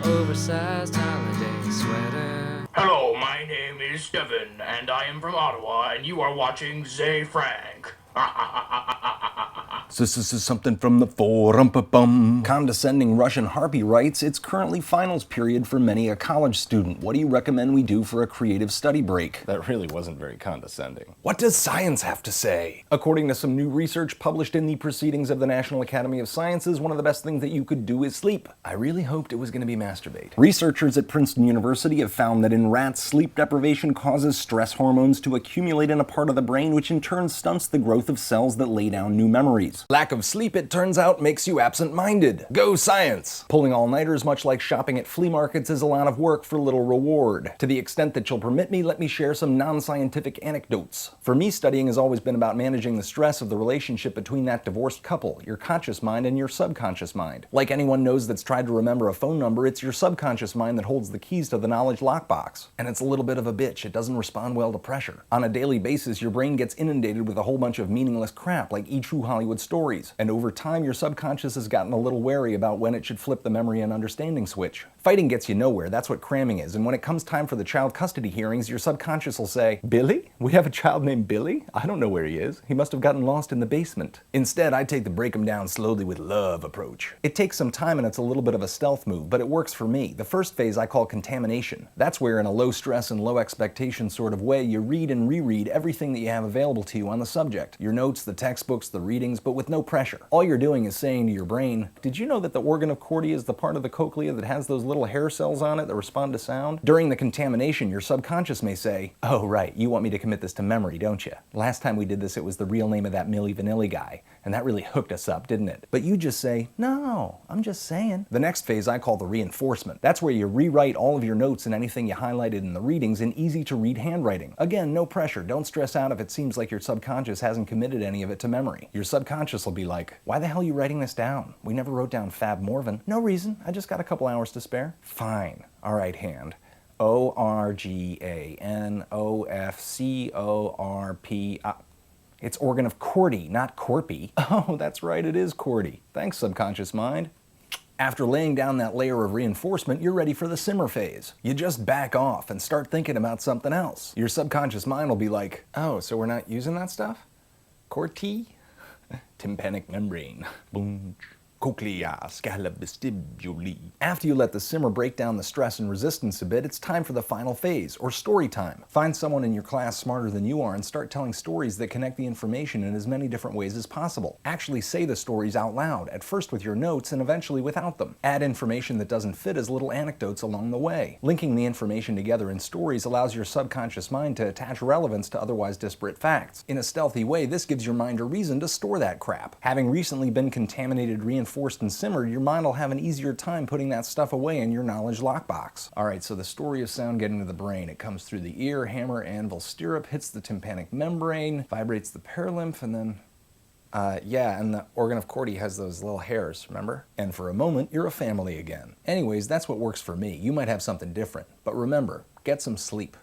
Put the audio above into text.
oversized holiday sweater. Hello, my name is Steven, and I am from Ottawa, and you are watching Zay Frank. This is something from the forum. Condescending Russian harpy writes, it's currently finals period for many a college student. What do you recommend we do for a creative study break? That really wasn't very condescending. What does science have to say? According to some new research published in the Proceedings of the National Academy of Sciences, one of the best things that you could do is sleep. I really hoped it was going to be masturbate. Researchers at Princeton University have found that in rats, sleep deprivation causes stress hormones to accumulate in a part of the brain, which in turn stunts the growth of cells that lay down new memories. Lack of sleep, it turns out, makes you absent-minded. Go science! Pulling all-nighters, much like shopping at flea markets, is a lot of work for little reward. To the extent that you'll permit me, let me share some non-scientific anecdotes. For me, studying has always been about managing the stress of the relationship between that divorced couple, your conscious mind and your subconscious mind. Like anyone knows that's tried to remember a phone number, it's your subconscious mind that holds the keys to the knowledge lockbox. And it's a little bit of a bitch. It doesn't respond well to pressure. On a daily basis, your brain gets inundated with a whole bunch of meaningless crap like E! True Hollywood Stories. And over time, your subconscious has gotten a little wary about when it should flip the memory and understanding switch. Fighting gets you nowhere. That's what cramming is. And when it comes time for the child custody hearings, your subconscious will say, Billy? We have a child named Billy? I don't know where he is. He must have gotten lost in the basement. Instead, I take the break him down slowly with love approach. It takes some time and it's a little bit of a stealth move, but it works for me. The first phase I call contamination. That's where, in a low stress and low expectation sort of way, you read and reread everything that you have available to you on the subject. Your notes, the textbooks, the readings, but with no pressure. All you're doing is saying to your brain, did you know that the organ of Corti is the part of the cochlea that has those little hair cells on it that respond to sound? During the contamination, your subconscious may say, oh right, you want me to commit this to memory, don't you? Last time we did this, it was the real name of that Milli Vanilli guy, and that really hooked us up, didn't it? But you just say, no, I'm just saying. The next phase I call the reinforcement. That's where you rewrite all of your notes and anything you highlighted in the readings in easy-to-read handwriting. Again, no pressure. Don't stress out if it seems like your subconscious hasn't committed any of it to memory. Your subconscious will be like, why the hell are you writing this down? We never wrote down Fab Morvan. No reason. I just got a couple hours to spare. Fine. All right, hand. ORGANOFCORP. It's organ of Corti, not Corpy. Oh, that's right, it is Corti. Thanks, subconscious mind. After laying down that layer of reinforcement, you're ready for the simmer phase. You just back off and start thinking about something else. Your subconscious mind will be like, oh, so we're not using that stuff? Corti? Tympanic membrane. Boom. Cochlea, scala vestibuli. After you let the simmer break down the stress and resistance a bit, it's time for the final phase, or story time. Find someone in your class smarter than you are and start telling stories that connect the information in as many different ways as possible. Actually say the stories out loud, at first with your notes and eventually without them. Add information that doesn't fit as little anecdotes along the way. Linking the information together in stories allows your subconscious mind to attach relevance to otherwise disparate facts. In a stealthy way, this gives your mind a reason to store that crap. Having recently been contaminated, reinforced, and simmered, your mind will have an easier time putting that stuff away in your knowledge lockbox. Alright, so the story of sound getting to the brain. It comes through the ear, hammer, anvil, stirrup, hits the tympanic membrane, vibrates the perilymph, and then... yeah, and the organ of Corti has those little hairs, remember? And for a moment, you're a family again. Anyways, that's what works for me. You might have something different. But remember, get some sleep.